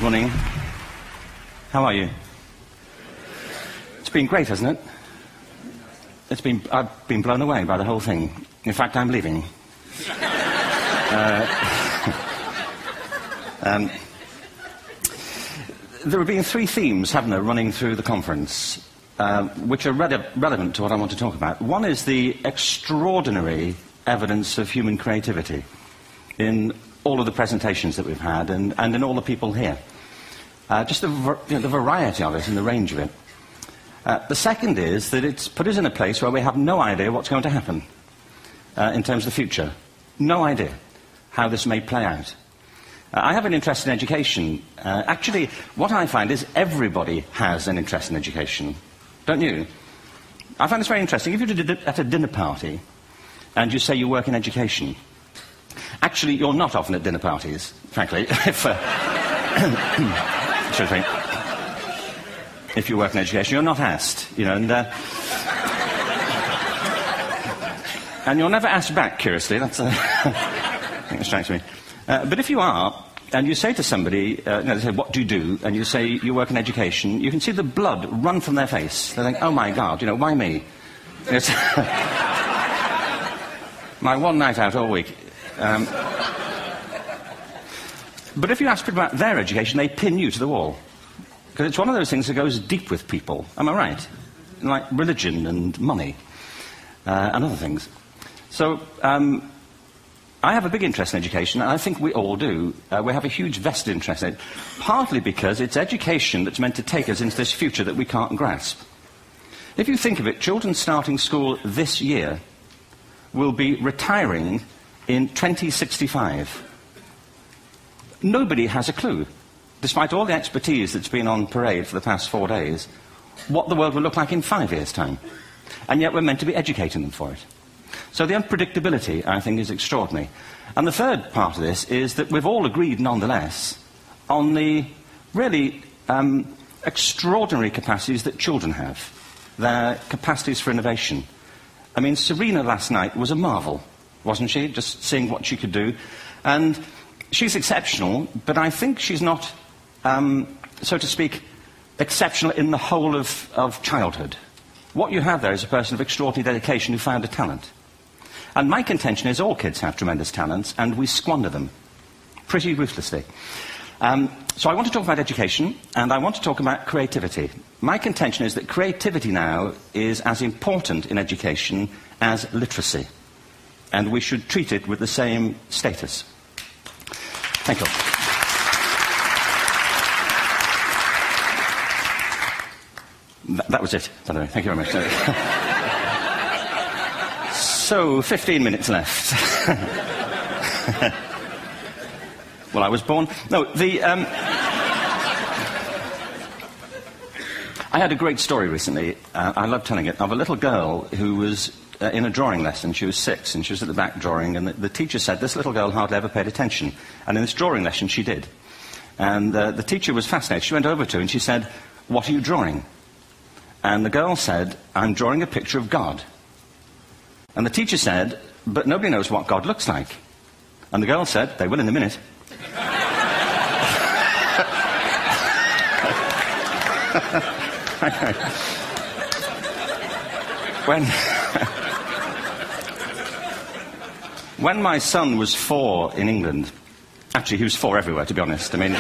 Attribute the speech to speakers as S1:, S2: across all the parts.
S1: Good morning. How are you? It's been great, hasn't it? I've been blown away by the whole thing. In fact, I'm leaving. There have been three themes, haven't there, running through the conference, which are relevant to what I want to talk about. One is the extraordinary evidence of human creativity in all of the presentations that we've had and in all the people here. Just the variety of it and the range of it. The second is that it's put us in a place where we have no idea what's going to happen in terms of the future. No idea how this may play out. I have an interest in education. Actually, what I find is everybody has an interest in education. Don't you? I find this very interesting. If you're at a dinner party and you say you work in education, actually, you're not often at dinner parties, frankly. If you work in education, you're not asked, you know, and you're never asked back, curiously. That's I think it strikes me. But if you are, and you say to somebody, they say, what do you do? And you say, you work in education, you can see the blood run from their face. They think, oh my God, you know, why me? It's my one night out all week. But if you ask people about their education, they pin you to the wall. Because it's one of those things that goes deep with people. Am I right? Like religion and money and other things. So I have a big interest in education, and I think we all do. We have a huge vested interest in it, partly because it's education that's meant to take us into this future that we can't grasp. If you think of it, children starting school this year will be retiring in 2065. Nobody has a clue, despite all the expertise that's been on parade for the past 4 days, what the world will look like in 5 years' time. And yet we're meant to be educating them for it. So the unpredictability, I think, is extraordinary. And the third part of this is that we've all agreed, nonetheless, on the really extraordinary capacities that children have, their capacities for innovation. I mean, Serena last night was a marvel, wasn't she? Just seeing what she could do. And she's exceptional, but I think she's not, so to speak, exceptional in the whole of childhood. What you have there is a person of extraordinary dedication who found a talent. And my contention is all kids have tremendous talents, and we squander them pretty ruthlessly. So I want to talk about education, and I want to talk about creativity. My contention is that creativity now is as important in education as literacy, and we should treat it with the same status. Thank you. That was it, by the way. Thank you very much. So, 15 minutes left. Well, I was born... No, I had a great story recently, I love telling it, of a little girl who was in a drawing lesson. She was 6, and she was at the back drawing, and the teacher said, this little girl hardly ever paid attention. And in this drawing lesson, she did. And the teacher was fascinated. She went over to her and she said, what are you drawing? And the girl said, I'm drawing a picture of God. And the teacher said, but nobody knows what God looks like. And the girl said, they will in a minute. When my son was 4 in England, actually he was 4 everywhere, to be honest. I mean,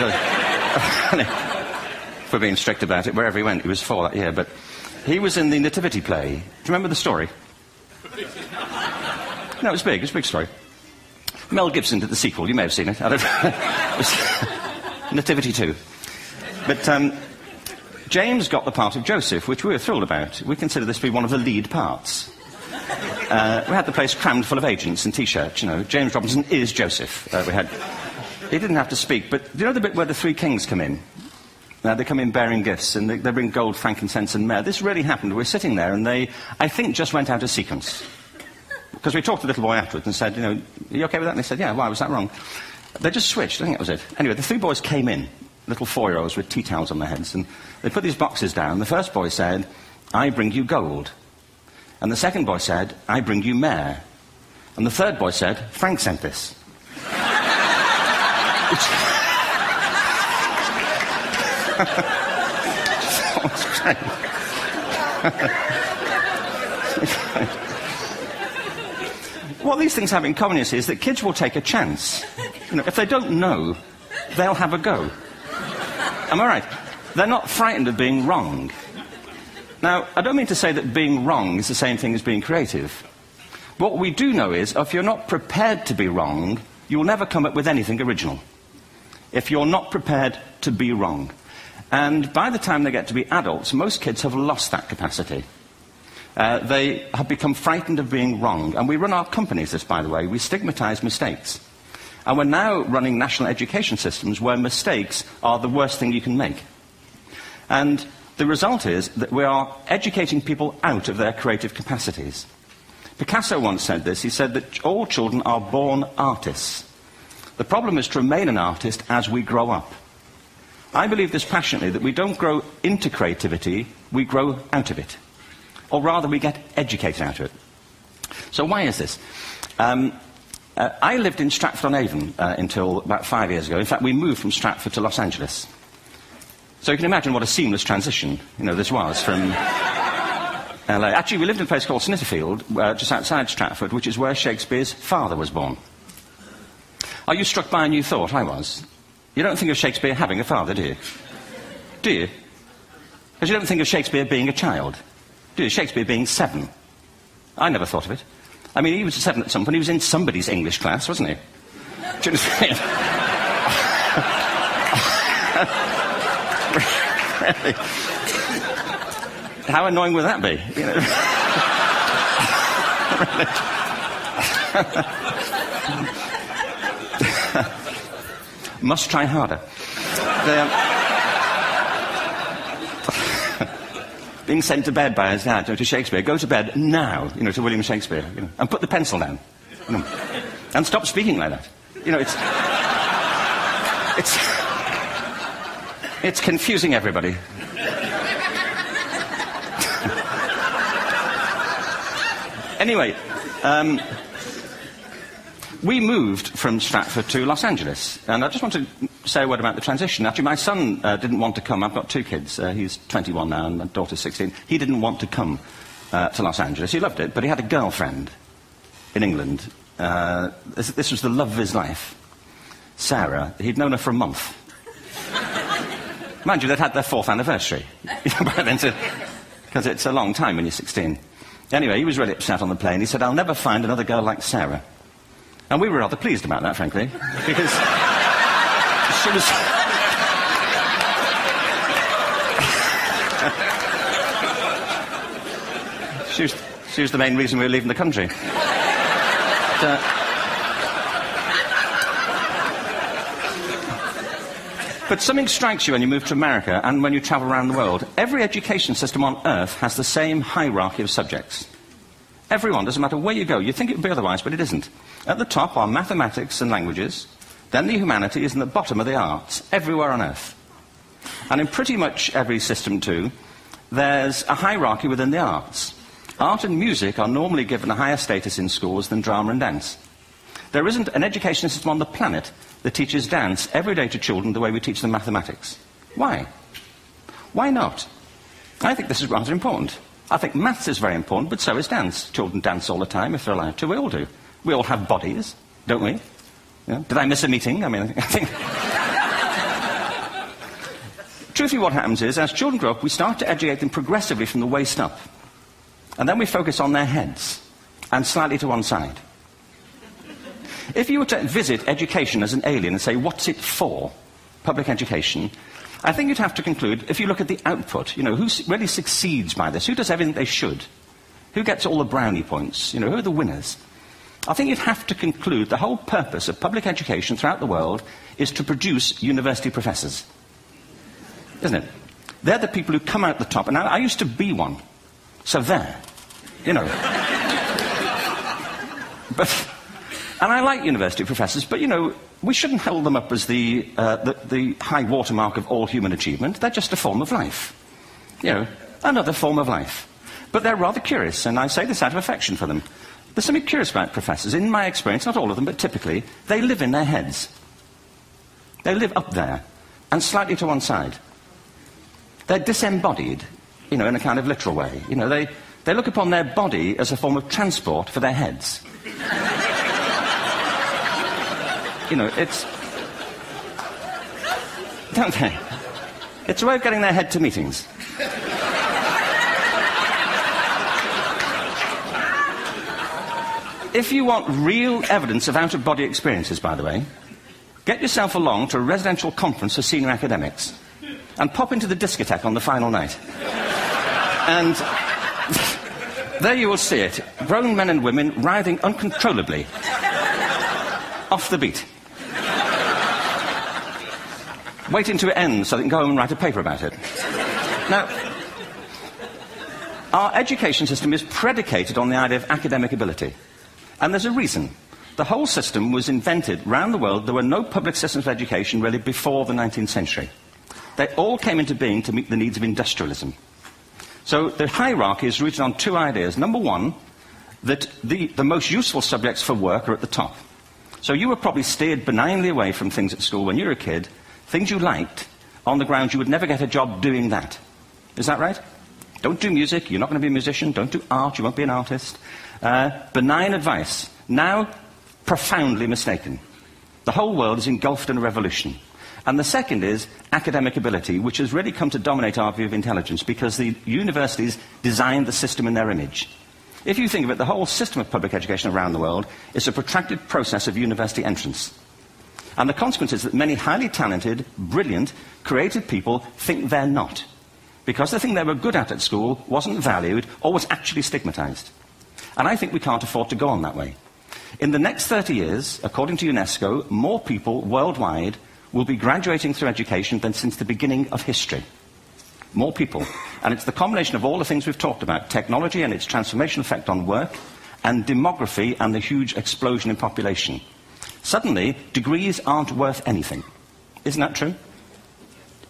S1: if we're being strict about it, wherever he went, he was 4 that year. But he was in the Nativity play. Do you remember the story? No, it was big. It was a big story. Mel Gibson did the sequel. You may have seen it. I don't know. It was Nativity 2. But James got the part of Joseph, which we were thrilled about. We consider this to be one of the lead parts. We had the place crammed full of agents and T-shirts, you know. James Robinson is Joseph. He didn't have to speak, but do you know the bit where the 3 kings come in? They come in bearing gifts, and they bring gold, frankincense, and myrrh. This really happened. We're sitting there, and they, I think, just went out of sequence. Because we talked to the little boy afterwards and said, you know, are you okay with that? And they said, yeah, why was that wrong? They just switched. I think that was it. Anyway, the 3 boys came in, little 4-year-olds with tea towels on their heads, and they put these boxes down. The first boy said, I bring you gold. And the second boy said, I bring you myrrh. And the third boy said, Frank sent this. What these things have in common is that kids will take a chance. You know, if they don't know, they'll have a go. Am I right? They're not frightened of being wrong. Now, I don't mean to say that being wrong is the same thing as being creative. What we do know is, if you're not prepared to be wrong, you'll never come up with anything original. If you're not prepared to be wrong. And by the time they get to be adults, most kids have lost that capacity. They have become frightened of being wrong. And we run our companies, this, by the way. We stigmatize mistakes. And we're now running national education systems where mistakes are the worst thing you can make. And the result is that we are educating people out of their creative capacities. Picasso once said this. He said that all children are born artists. The problem is to remain an artist as we grow up. I believe this passionately, that we don't grow into creativity, we grow out of it. Or rather, we get educated out of it. So why is this? I lived in Stratford-on-Avon until about 5 years ago. In fact, we moved from Stratford to Los Angeles. So you can imagine what a seamless transition, this was from LA. Actually, we lived in a place called Snitterfield, just outside Stratford, which is where Shakespeare's father was born. Are you struck by a new thought? I was. You don't think of Shakespeare having a father, do you? Do you? Because you don't think of Shakespeare being a child. Do you? Shakespeare being 7. I never thought of it. I mean, he was 7 at some point. He was in somebody's English class, wasn't he? Do you understand? Really? How annoying would that be? Must try harder. Being sent to bed by his dad to Shakespeare. Go to bed now, to William Shakespeare, and put the pencil down, and stop speaking like that. It's confusing everybody. Anyway, we moved from Stratford to Los Angeles, and I just want to say a word about the transition. Actually, my son didn't want to come. I've got 2 kids. He's 21 now, and my daughter's 16. He didn't want to come to Los Angeles. He loved it, but he had a girlfriend in England. This was the love of his life, Sarah. He'd known her for a month. Mind you, they'd had their 4th anniversary by then, because it's a long time when you're 16. Anyway, he was really upset on the plane. He said, "I'll never find another girl like Sarah." And we were rather pleased about that, frankly, because she was the main reason we were leaving the country. But something strikes you when you move to America and when you travel around the world. Every education system on Earth has the same hierarchy of subjects. Everyone, doesn't matter where you go. You'd think it would be otherwise, but it isn't. At the top are mathematics and languages, then the humanities, and at the bottom are the arts, everywhere on Earth. And in pretty much every system, too, there's a hierarchy within the arts. Art and music are normally given a higher status in schools than drama and dance. There isn't an education system on the planet that teaches dance every day to children the way we teach them mathematics. Why? Why not? I think this is rather important. I think maths is very important, but so is dance. Children dance all the time if they're allowed to. We all do. We all have bodies, don't we? Did I miss a meeting? I mean, I think... Truthfully, what happens is, as children grow up, we start to educate them progressively from the waist up. And then we focus on their heads, and slightly to one side. If you were to visit education as an alien and say, what's it for, public education, I think you'd have to conclude, if you look at the output, who really succeeds by this? Who does everything they should? Who gets all the brownie points? Who are the winners? I think you'd have to conclude the whole purpose of public education throughout the world is to produce university professors. Isn't it? They're the people who come out the top. And I used to be one. So there. But... And I like university professors, but, we shouldn't hold them up as the high watermark of all human achievement. They're just a form of life. Another form of life. But they're rather curious, and I say this out of affection for them. There's something curious about professors. In my experience, not all of them, but typically, they live in their heads. They live up there, and slightly to one side. They're disembodied, you know, in a kind of literal way. You know, they look upon their body as a form of transport for their heads. You know, it's... Don't they? It's a way of getting their head to meetings. If you want real evidence of out-of-body experiences, by the way, get yourself along to a residential conference for senior academics and pop into the discotheque on the final night. And there you will see it. Grown men and women writhing uncontrollably off the beat. Waiting to end so they can go home and write a paper about it. Now, our education system is predicated on the idea of academic ability. And there's a reason. The whole system was invented around the world. There were no public systems of education really before the 19th century. They all came into being to meet the needs of industrialism. So the hierarchy is rooted on two ideas. Number one, that the most useful subjects for work are at the top. So you were probably steered benignly away from things at school when you were a kid, things you liked, on the grounds you would never get a job doing that. Is that right? Don't do music, you're not going to be a musician. Don't do art, you won't be an artist. Benign advice. Now, profoundly mistaken. The whole world is engulfed in a revolution. And the second is academic ability, which has really come to dominate our view of intelligence because the universities designed the system in their image. If you think of it, the whole system of public education around the world is a protracted process of university entrance. And the consequence is that many highly talented, brilliant, creative people think they're not. Because the thing they were good at school wasn't valued or was actually stigmatized. And I think we can't afford to go on that way. In the next 30 years, according to UNESCO, more people worldwide will be graduating through education than since the beginning of history. More people. And it's the combination of all the things we've talked about, technology and its transformational effect on work, and demography and the huge explosion in population. Suddenly, degrees aren't worth anything. Isn't that true?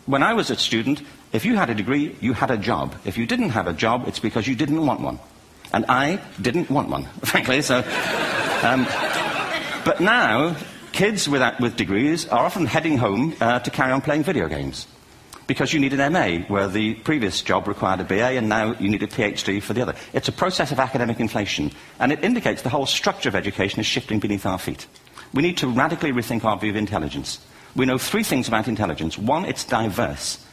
S1: When I was a student, if you had a degree, you had a job. If you didn't have a job, it's because you didn't want one. And I didn't want one, frankly, so... but now, kids with degrees are often heading home to carry on playing video games. Because you need an MA, where the previous job required a BA, and now you need a PhD for the other. It's a process of academic inflation, and it indicates the whole structure of education is shifting beneath our feet. We need to radically rethink our view of intelligence. We know three things about intelligence. One, it's diverse.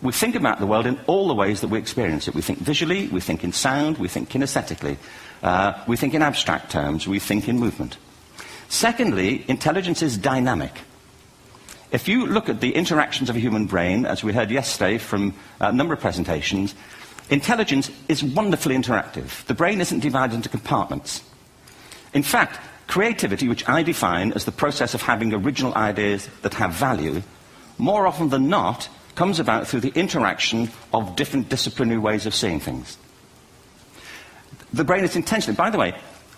S1: We think about the world in all the ways that we experience it. We think visually, we think in sound, we think kinesthetically, we think in abstract terms, we think in movement. Secondly, intelligence is dynamic. If you look at the interactions of a human brain, as we heard yesterday from a number of presentations, intelligence is wonderfully interactive. The brain isn't divided into compartments. In fact, creativity, which I define as the process of having original ideas that have value, more often than not, comes about through the interaction of different disciplinary ways of seeing things. The brain is intentionally... By the way,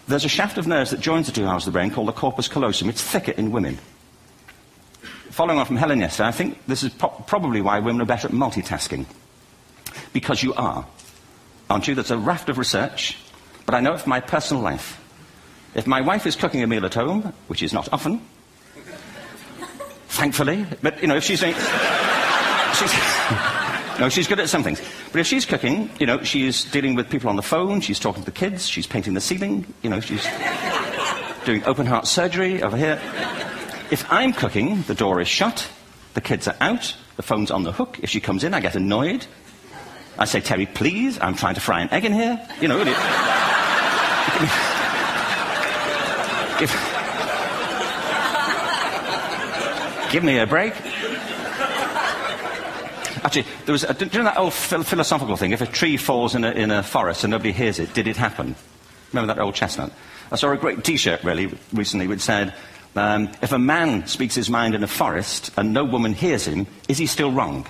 S1: there's a shaft of nerves that joins the two halves of the brain called the corpus callosum. It's thicker in women. Following on from Helen yesterday, I think this is probably why women are better at multitasking. Because you are. Aren't you? There's a raft of research, but I know it from my personal life. If my wife is cooking a meal at home, which is not often, thankfully, but, you know, if she's doing... No, she's good at some things. But if she's cooking, you know, she's dealing with people on the phone, she's talking to the kids, she's painting the ceiling, you know, she's doing open-heart surgery over here. If I'm cooking, the door is shut, the kids are out, the phone's on the hook. If she comes in, I get annoyed. I say, Terry, please, I'm trying to fry an egg in here. You know, give me a break. Actually, there was, do you know that old philosophical thing? If a tree falls in a forest and nobody hears it, did it happen? Remember that old chestnut? I saw a great T-shirt, really, recently, which said, if a man speaks his mind in a forest and no woman hears him, is he still wrong?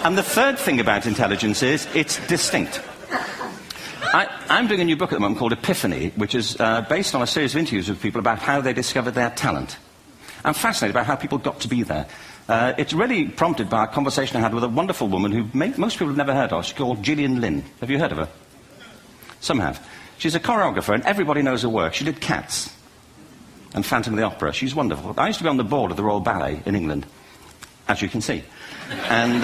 S1: And the third thing about intelligence is it's distinct. I'm doing a new book at the moment called Epiphany, which is based on a series of interviews with people about how they discovered their talent. I'm fascinated by how people got to be there. It's really prompted by a conversation I had with a wonderful woman who most people have never heard of. She's called Gillian Lynn. Have you heard of her? Some have. She's a choreographer, and everybody knows her work. She did Cats. and Phantom of the Opera. She's wonderful. I used to be on the board of the Royal Ballet in England, as you can see. And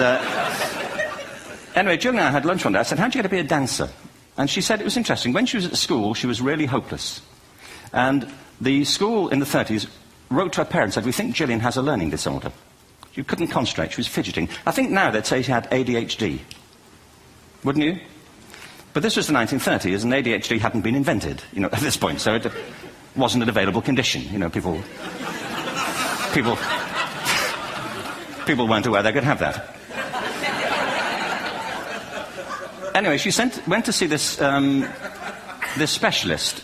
S1: anyway, Jill and I had lunch one day. I said, how'd you get to be a dancer? And she said it was interesting. When she was at school, she was really hopeless. And the school in the 30s wrote to her parents and said, we think Gillian has a learning disorder. She couldn't concentrate, she was fidgeting. I think now they'd say she had ADHD. Wouldn't you? But this was the 1930s, and ADHD hadn't been invented, at this point, so it wasn't an available condition. People weren't aware they could have that. Anyway, she went to see this specialist.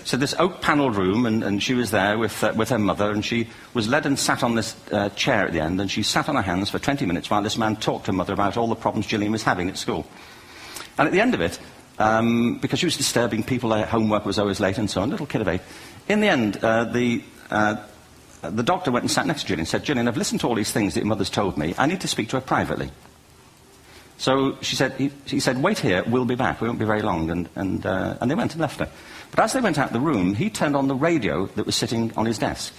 S1: So this oak-panelled room, and she was there with her mother, and she was led and sat on this chair at the end, and she sat on her hands for 20 minutes while this man talked to her mother about all the problems Gillian was having at school. And at the end of it, because she was disturbing people, her homework was always late and so on, little kid of 8, in the end, the doctor went and sat next to Gillian and said, Gillian, I've listened to all these things that your mother's told me. I need to speak to her privately. So he said, wait here, we'll be back. We won't be very long. And they went and left her. But as they went out the room, he turned on the radio that was sitting on his desk.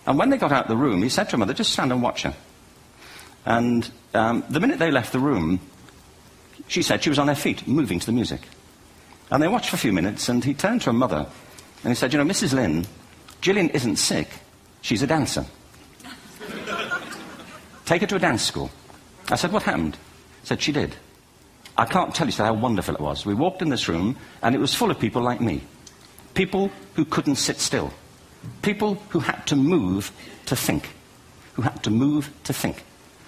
S1: And when they got out the room, he said to her mother, just stand and watch her. And the minute they left the room, she said she was on her feet, moving to the music. And they watched for a few minutes, and he turned to her mother, and he said, Mrs. Lynn, Gillian isn't sick. She's a dancer. Take her to a dance school. I said, what happened? He said, she did. I can't tell you how wonderful it was. We walked in this room, and it was full of people like me. People who couldn't sit still. People who had to move to think. Who had to move to think.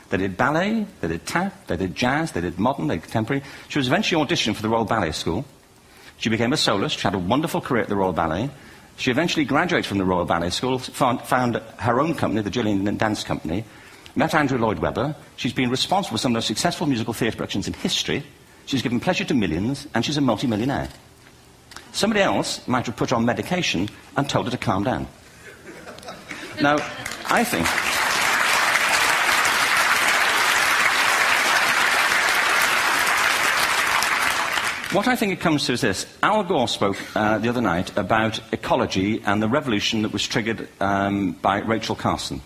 S1: They did ballet, they did tap, they did jazz, they did modern, they did contemporary. She was eventually auditioned for the Royal Ballet School. She became a soloist. She had a wonderful career at the Royal Ballet. She eventually graduated from the Royal Ballet School, found her own company, the Gillian Dance Company, met Andrew Lloyd Webber. She's been responsible for some of the most successful musical theatre productions in history. She's given pleasure to millions, and she's a multi-millionaire. Somebody else might have put her on medication and told her to calm down. Now, I think... What I think it comes to is this. Al Gore spoke the other night about ecology and the revolution that was triggered by Rachel Carson.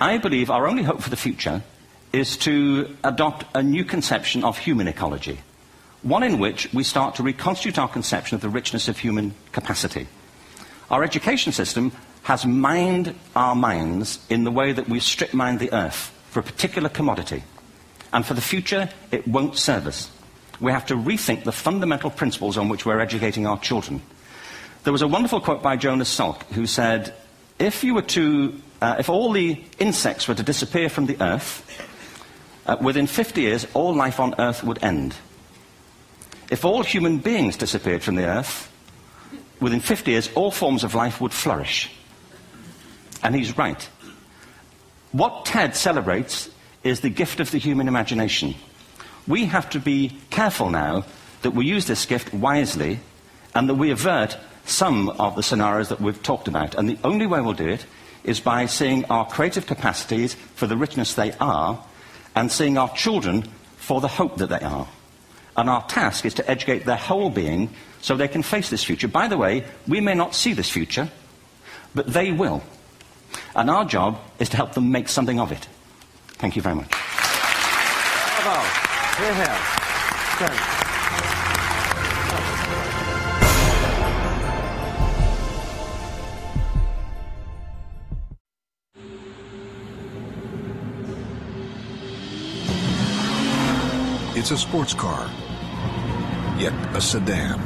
S1: I believe our only hope for the future is to adopt a new conception of human ecology, one in which we start to reconstitute our conception of the richness of human capacity. Our education system has mined our minds in the way that we strip-mine the earth for a particular commodity, and for the future it won't serve us. We have to rethink the fundamental principles on which we're educating our children. There was a wonderful quote by Jonas Salk, who said, if all the insects were to disappear from the earth, within 50 years, all life on earth would end. If all human beings disappeared from the earth, within 50 years, all forms of life would flourish. And he's right. What TED celebrates is the gift of the human imagination. We have to be careful now that we use this gift wisely and that we avert some of the scenarios that we've talked about. And the only way we'll do it is by seeing our creative capacities for the richness they are and seeing our children for the hope that they are. And our task is to educate their whole being so they can face this future. By the way, we may not see this future, but they will. And our job is to help them make something of it. Thank you very much.
S2: Bravo. Here, here. Good.
S3: It's a sports car, yet a sedan.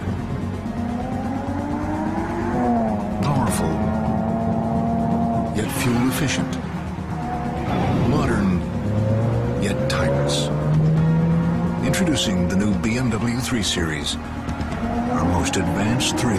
S3: Powerful, yet fuel efficient. Modern, yet timeless. Introducing the new BMW 3 Series, our most advanced 3